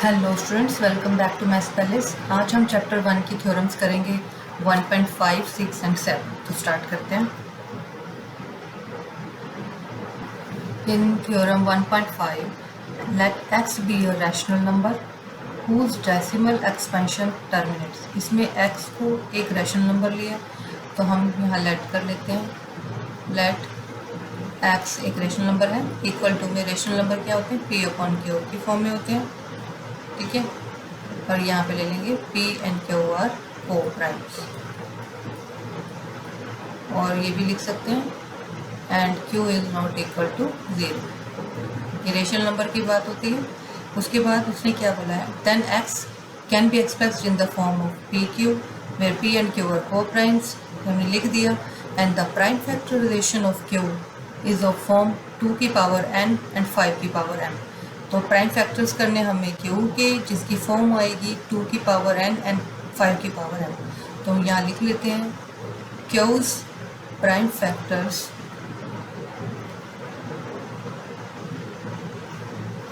Hello students, welcome back to Maths Palace. आज हम chapter 1 की थ्योरम्स करेंगे 1.5, 6 एंड 7। तो स्टार्ट करते हैं। In theorem 1.5, let x be a rational number whose decimal expansion terminates। इसमें x को एक रैशनल नंबर लिया, तो हम यहाँ लेट कर लेते हैं। लेट x एक रैशनल नंबर है, इक्वल टू में रैशनल नंबर क्या होते हैं, p अपॉन q की फॉर्म में होते हैं, ठीक है। और यहाँ पे ले लेंगे P एंड Q आर को प्राइम्स, और ये भी लिख सकते हैं and Q is not equal to 0। ये रेशनल नंबर की बात होती है। उसके बाद उसने क्या बोला है, then x can be expressed in the form of p q where P and Q are को प्राइम्स। हमने लिख दिया and the prime factorisation of Q is of form 2 की पावर n एंड 5 की पावर m। तो prime factors करने हमें Q के, जिसकी फॉर्म आएगी 2 की पावर n एंड 5 की पावर m। तो हम यहाँ लिख लेते हैं Q's prime factors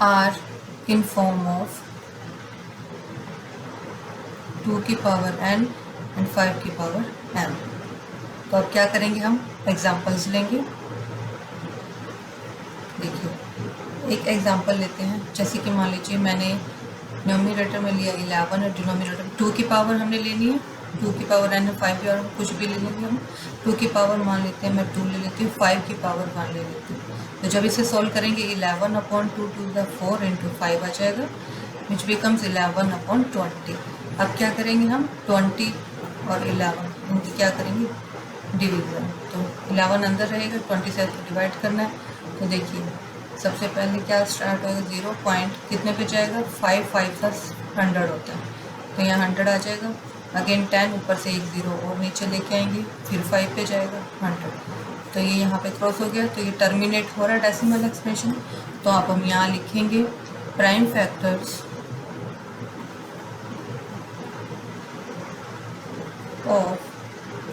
are in form of 2 की पावर n एंड 5 की पावर m। तो अब क्या करेंगे, हम एग्जाम्पल्स लेंगे। देखिए, एक एग्जांपल लेते हैं। जैसे कि मान लीजिए मैंने न्यूमरेटर में लिया 11 और डिनोमिनेटर में 2 की पावर हमने लेनी है, 2 की पावर n 5 की, और कुछ भी ले लेंगे हम। 2 की पावर मान लेते हैं, मैं 2 ले लेती हूँ, 5 की पावर 1 ले लेती हूँ। तो जब इसे सॉल्व करेंगे 11 अपॉन 2 टू द 4 इंटू 5 आ जाएगा, विच बिकम्स 11 अपॉन 20। अब क्या करेंगे हम, 20 और 11 इनकी क्या करेंगे, डिवीजन। तो 11 अंदर रहेगा, 20 से डिवाइड करना है। तो देखिए, सबसे पहले क्या स्टार्ट होगा, 0 पॉइंट कितने पे जाएगा, 5, 5 का 100 होता है, तो यहाँ 100 आ जाएगा। अगेन 10, ऊपर से एक 0 और नीचे लेके आएंगे, फिर 5 पे जाएगा 100। तो ये यहाँ पे क्रॉस हो गया, तो ये टर्मिनेट हो रहा है डेसिमल एक्सप्रेशन। तो आप हम यहाँ लिखेंगे प्राइम फैक्टर्स ऑफ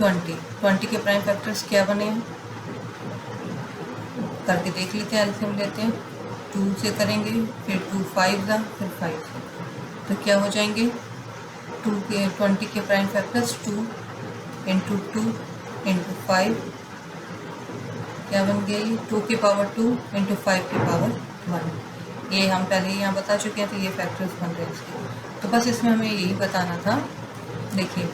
20 के प्राइम फैक्टर्स क्या बने हैं करके देख लेते हैं। एलसीएम लेते हैं, 2 से करेंगे, फिर 2 5 ज़ा, फिर 5 से, तो क्या हो जाएंगे 20 के प्राइम फैक्टर्स 2 इंटू 2 इंटू 5, क्या बन गया ये 2 की पावर 2 इंटू 5 की पावर 1। ये हम पहले ही यहाँ बता चुके हैं, तो ये फैक्टर्स बन रहे हैं इसके। तो बस इसमें हमें यही बताना था। देखिए,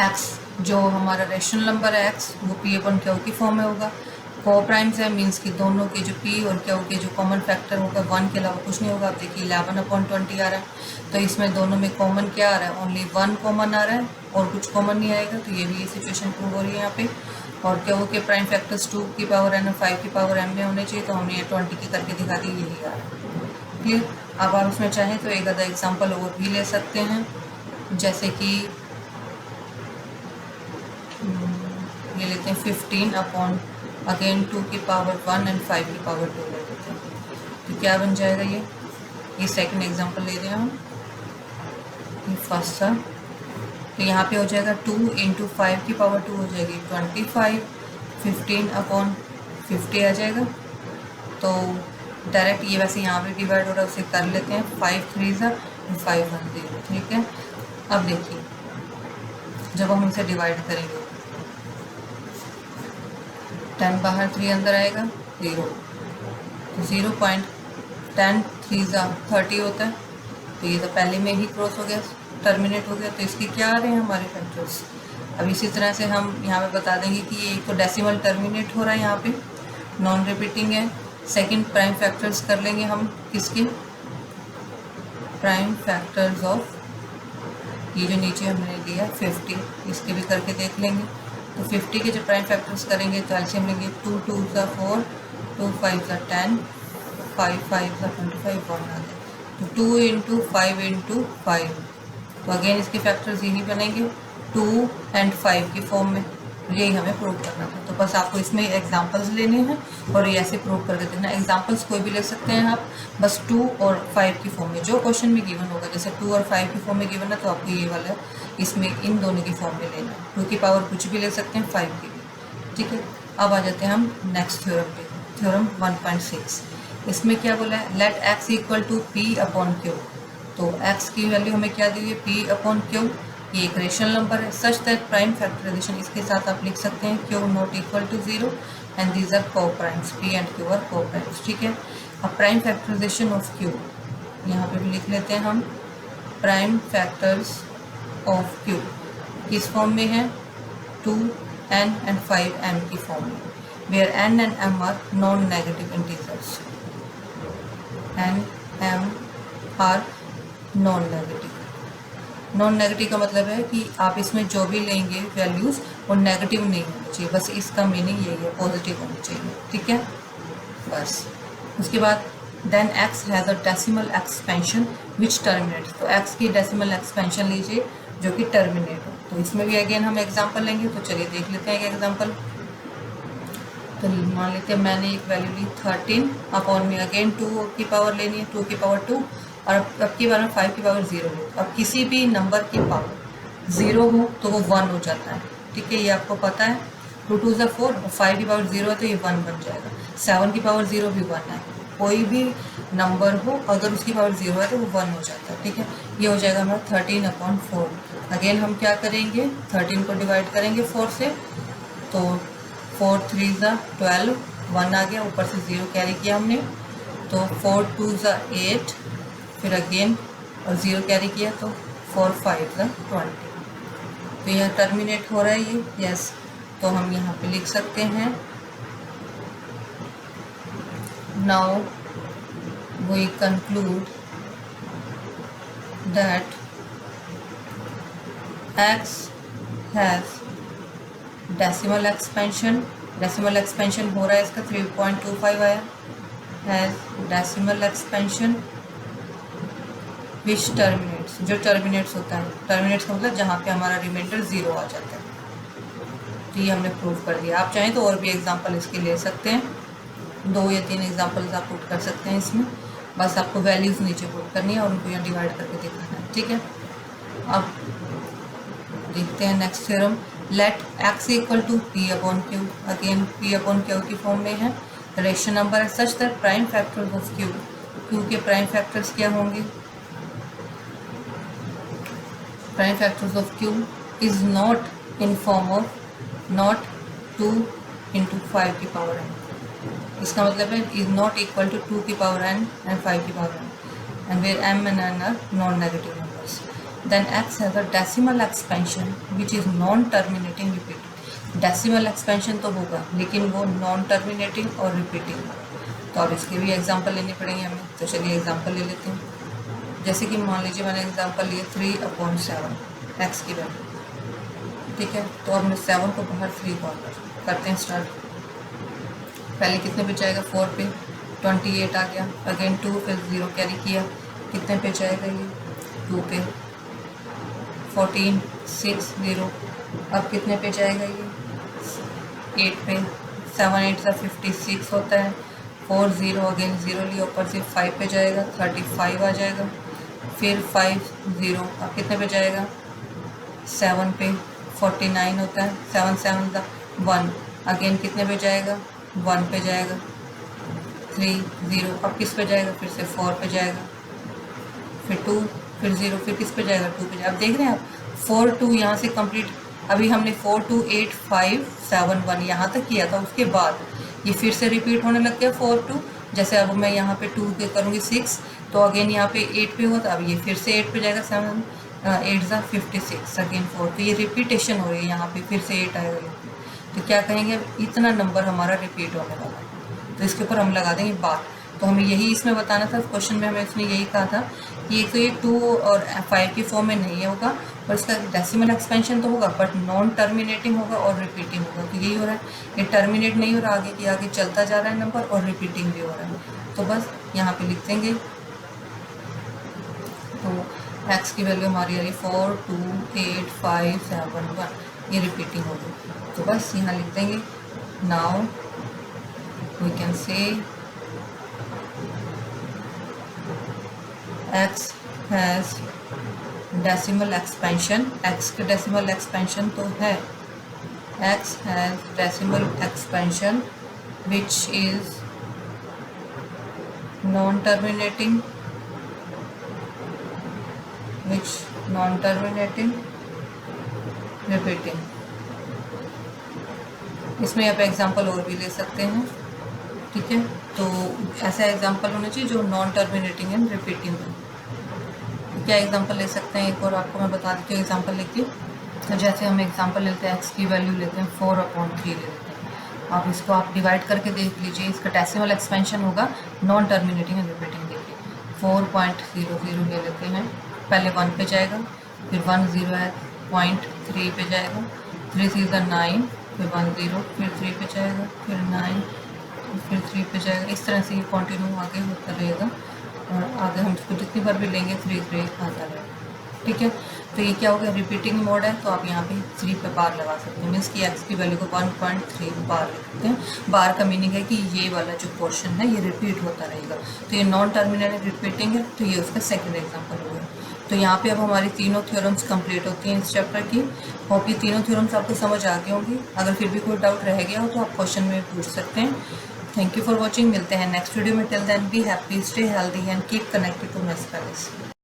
x जो हमारा रेशनल नंबर है x, वो P अपन Q की फॉर्म में होगा। को प्राइम्स है, मीन्स कि दोनों के जो P और Q के जो कॉमन फैक्टर होगा 1 के अलावा कुछ नहीं होगा। आप देखिए 11 अपॉन 20 आ रहा है, तो इसमें दोनों में कॉमन क्या आ रहा है, ओनली 1 कॉमन आ रहा है और कुछ कॉमन नहीं आएगा। तो ये भी ये सिचुएशन प्रूव हो रही है यहाँ पे। और Q के प्राइम फैक्टर्स 2 की पावर n और 5 की पावर m में होने चाहिए, तो हमने ये 20 की करके दिखा दी, यही आ रहा है। क्लियर। अब आप उसमें चाहें तो एक आधा एग्जाम्पल और भी ले सकते हैं, जैसे कि ये लेते हैं 15 अपॉन अगेन 2 की पावर 1 एंड 5 की पावर 2 ले लेते हैं। तो क्या बन जाएगा, ये सेकंड एग्जांपल ले रहे हैं हम, ये फर्स्ट था। तो यहाँ पे हो जाएगा 2 इंटू 5 की पावर 2 हो जाएगी 25, 15 अपॉन 50 आ जाएगा। तो डायरेक्ट ये वैसे यहाँ पे डिवाइड हो रहा है, उसे कर लेते हैं, 5 3 ज़ा 5 1 0, ठीक है। अब देखिए, जब हम इसे डिवाइड करेंगे, 10 बाहर 3 अंदर आएगा 0, तो 0.10 3 ज़ा 30 होता है। तो ये तो पहले में ही क्रॉस हो गया, टर्मिनेट हो गया। तो इसके क्या आ रहे हैं हमारे फैक्टर्स। अब इसी तरह से हम यहाँ पे बता देंगे कि ये तो डेसिमल टर्मिनेट हो रहा है, यहाँ पे नॉन रिपीटिंग है। सेकंड प्राइम फैक्टर्स कर लेंगे हम, किसके, प्राइम फैक्टर्स ऑफ ये जो नीचे हमने लिया 50, इसके भी करके देख लेंगे। तो 50 के जो प्राइम फैक्टर्स करेंगे तो एलसीएम लेंगे, 2 2 ज़ा 4, 2 5 ज़ा 10, 5 5 ज़ा 25, 1 आ गया। तो 2 इंटू 5 इंटू 5, तो अगेन इसके फैक्टर्स यही बनेंगे 2 एंड 5 की फॉर्म में। यही हमें प्रूव करना था। तो बस आपको इसमें एग्जांपल्स लेने हैं और ये ऐसे प्रूव करके देना। एग्जांपल्स कोई भी ले सकते हैं आप, बस 2 और 5 की फॉर्म में जो क्वेश्चन में गिवन होगा, जैसे 2 और 5 की फॉर्म में गिवन है, तो आपको ये वाला इसमें इन दोनों की फॉर्म में लेना है। 2 की पावर कुछ भी ले सकते हैं, 5 की भी, ठीक है। अब आ जाते हैं हम नेक्स्ट थ्योरम पे, थ्योरम 1.6। इसमें क्या बोला है, let x equal to p upon q. तो x की वैल्यू हमें क्या दी है, p अपॉन क्यू। ये एक रेशनल नंबर है सच दैट प्राइम फैक्टराइजेशन, इसके साथ आप लिख सकते हैं Q not equal to 0 and these are को primes, p and q are को प्राइम्स। ठीक है, अब प्राइम फैक्टराइजेशन ऑफ q यहाँ पे भी लिख लेते हैं हम। प्राइम फैक्टर्स ऑफ q किस फॉर्म में है, 2n एंड 5m की फॉर्म में, where n and m are non negative integers. n m are non negative. Non negative का मतलब है कि आप इसमें जो भी लेंगे वैल्यूज़ वो नेगेटिव नहीं होनी चाहिए, बस इसका मीनिंग यही है, पॉजिटिव होनी चाहिए। ठीक है, बस उसके बाद then x has a decimal expansion which terminates. तो x की डेसिमल एक्सपेंशन लीजिए जो कि टर्मिनेट हो। तो इसमें भी अगेन हम एग्जांपल लेंगे, तो चलिए देख लेते हैं एक एग्जांपल। तो मान लेते हैं मैंने एक वैल्यू ली 13 अपॉन में अगेन 2 की पावर लेनी है, 2 की पावर 2, और अब की बार में 5 की पावर 0 हो। अब किसी भी नंबर की पावर 0 हो तो वो 1 हो जाता है। ठीक है, ये आपको पता है। 2 2 4 और 5 की पावर 0 है तो ये 1 बन जाएगा। 7 की पावर 0 भी 1 है। कोई भी नंबर हो अगर उसकी पावर 0 है तो वो 1 हो जाता है। ठीक है, ये हो जाएगा हमारा 13 अपॉन 4। अगेन हम क्या करेंगे, 13 को डिवाइड करेंगे 4 से, तो 4 3 ज़ा 12, 1 आ गया, ऊपर से 0 कैरी किया हमने, तो 4 2 ज़ा 8, फिर अगेन और 0 कैरी किया, तो 4 5 ज़ा 20। तो यह टर्मिनेट हो रहा है ये, यस। तो हम यहाँ पे लिख सकते हैं now we conclude that x has decimal expansion. Decimal expansion हो रहा है इसका 3.25 आया, has decimal expansion which terminates, जो टर्मिनेट्स होता है, टर्मिनेट्स का मतलब जहाँ पे हमारा रिमाइंडर 0 आ जाता है। तो ये हमने प्रूव कर दिया। आप चाहें तो और भी एग्जांपल इसके ले सकते हैं, 2 या 3 एग्जांपल्स आप पुट कर सकते हैं इसमें। बस आपको वैल्यूज़ नीचे पुट करनी है और उनको यहाँ डिवाइड करके दिखाना है। ठीक है, अब देखते हैं next theorem. Let x equal to p upon q. Again p upon q की फॉर्म में है, रेशनल नंबर है such that prime factors of q, q के प्राइम फैक्टर्स क्या होंगे, prime factors of q is not in form of not 2 into 5 की power n। इसका मतलब है इज नॉट इक्वल टू 2 की पावर n एंड 5 की power n, and where m and n are non negative numbers. then x has a decimal expansion which is non terminating repeating। Decimal expansion तो होगा लेकिन वो non terminating और repeating. तो अब इसके भी एग्जांपल लेने पड़ेंगे हमें। तो चलिए एग्जांपल ले लेते हैं। जैसे कि मान लीजिए मैंने एग्जांपल लिए 3/7 x की वैल्यू। ठीक है, तो अब मैं 7 को बाहर 3 कॉर्नर करते हैं स्टार्ट। पहले कितने पे जाएगा, 4 पे, 28 आ गया, अगेन 2, फिर 0 कैरी किया, कितने पे जाएगा ये, 2 पे, 14 6 0, अब कितने पे जाएगा ये, 8 पे, 7 8 सा 56 होता है, 4 0, अगेन 0 लिया, ऊपर से 5 पे जाएगा, 35 आ जाएगा, फिर 5 0, अब कितने पे जाएगा, 7 पे, 49 होता है, 7 7 सा 1, अगेन कितने पे जाएगा, 1 पे जाएगा, 3 0, अब किस पे जाएगा, फिर से 4 पे जाएगा, फिर 2, फिर 0, फिर किस पे जाएगा, 2 पे जाएगा। अब देख रहे हैं आप 4 2 यहाँ से कंप्लीट, अभी हमने 4 2 8 5 7 1 यहाँ तक किया था, उसके बाद ये फिर से रिपीट होने लग गया 4 2। जैसे अब मैं यहाँ पे 2 पे करूँगी 6, तो अगेन यहाँ पे 8 पे हुआ, तो अब ये फिर से 8 पे जाएगा, 7 8 सा 56, अगेन 4, तो ये रिपीटेशन हो रही है, यहाँ पे फिर से 8 आएगा। तो क्या कहेंगे, इतना नंबर हमारा रिपीट होने वाला है, तो इसके ऊपर हम लगा देंगे बात। तो हमें यही इसमें बताना था, क्वेश्चन में हमें इसने यही कहा था कि एक तो ये 2 और 5 की फॉर्म में नहीं होगा, और इसका डेसिमल एक्सपेंशन तो होगा बट नॉन टर्मिनेटिंग होगा और रिपीटिंग होगा। तो यही हो रहा है, ये टर्मिनेट नहीं हो रहा, आगे की आगे चलता जा रहा है नंबर, और रिपीटिंग भी हो रहा है। तो बस यहाँ पे लिख देंगे, तो x की वैल्यू हमारी आ रही 4 2 8 5 7 1, ये रिपीटिंग होगी। तो बस यहाँ लिख देंगे, now we can say x has decimal expansion, x के डेसिमल एक्सपेंशन तो है, x has decimal expansion which is non terminating, which non terminating, repeating. इसमें आप एग्जांपल और भी ले सकते हैं, ठीक है। तो ऐसा एग्जांपल होना चाहिए जो नॉन टर्मिनेटिंग एंड रिपीटिंग हो। क्या एग्जांपल ले सकते हैं, एक और आपको मैं बता देती हूँ एग्जांपल लेके। तो जैसे हम एग्जांपल लेते हैं, एक्स की वैल्यू लेते हैं 4/3 ले लेते हैं। आप इसको आप डिवाइड करके देख लीजिए, इसका डेसिमल एक्सपेंशन होगा नॉन टर्मिनेटिंग एंड रिपीटिंग देखिए 4.00 ले लेते हैं। पहले 1 पे जाएगा, फिर 1 0 है, 0.3 पे जाएगा, 3 3 9, फिर 1 0, फिर 3 पे जाएगा, फिर 9, फिर 3 पे जाएगा। इस तरह से ये कंटिन्यू आगे होता रहेगा और आगे हम इसको जितनी बार भी लेंगे 3 3 आता रहेगा, ठीक है। तो ये क्या हो गया, रिपीटिंग मोड है, तो आप यहाँ पे 3 पे बार लगा सकते हैं। मीन्स कि एक्स की वैल्यू को 1.3 बार लिखते हैं। बार का मीनिंग है कि ये वाला जो पोर्शन है ये रिपीट होता रहेगा। तो ये नॉन टर्मिनेटिंग रिपीटिंग है, तो ये उसका सेकंड एग्जांपल हो गया। तो यहाँ पे अब हमारी तीनों थ्योरम्स कंप्लीट होती हैं इस चैप्टर की। होप ये तीनों थ्योरम्स आपको समझ आ गई होंगी। अगर फिर भी कोई डाउट रह गया हो तो आप क्वेश्चन में पूछ सकते हैं। Thank you for watching. मिलते हैं नेक्स्ट वीडियो में। Till then be happy, stay healthy and keep connected to my studies.